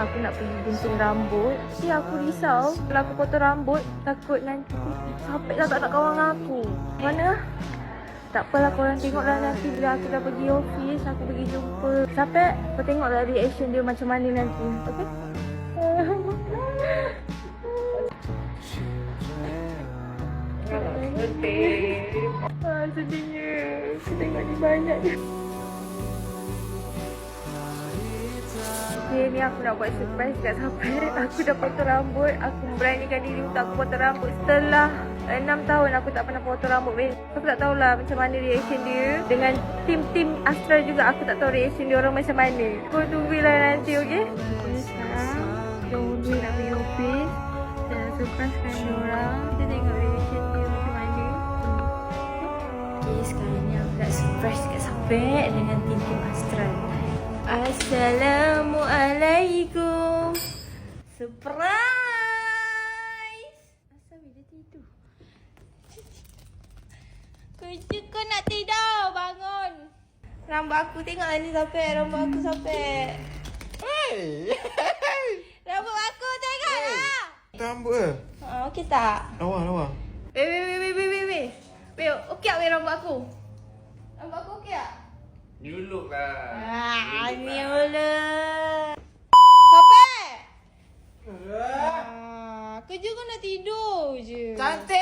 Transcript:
aku nak pergi gunting rambut. Tapi aku risau kalau aku potong rambut, takut nanti sampai tak nak kawan aku. Mana? Tak apalah, korang tengoklah nanti bila aku dah pergi office, aku pergi jumpa. Sampai kau tengoklah reaction dia macam mana nanti. Okay? Sedihnya. Aku tengok ni banyak je. Okay, ni aku nak buat surprise kat sampai aku dah potong rambut. Aku beranikan diri untuk aku potong rambut setelah 6 tahun aku tak pernah potong rambut. Aku tak tahulah macam mana reaction dia. Dengan tim Astra juga aku tak tahu reaction dia orang macam mana. Kau tunggulah nanti, okey? Sekarang kita undi nak pergi office dan surprisekan dia orang. Kita tengok reaction dia macam mana. Okay, sekarang ni aku nak surprise kat sampai dengan tim Astra. Assalamualaikum. Surprise. Asal dia tidur? Kerja kau nak tidur, bangun. Rambut aku tengoklah ni sampai. Rambut aku sampai. Hey! Rambut aku tengoklah. Rambut ke? Okey tak? Lawa. Weh. Okey tak weh rambut aku? Rambut aku okey tak? New look lah. Ni ulah. Sampai. Kerja kau nak tidur je. Cantik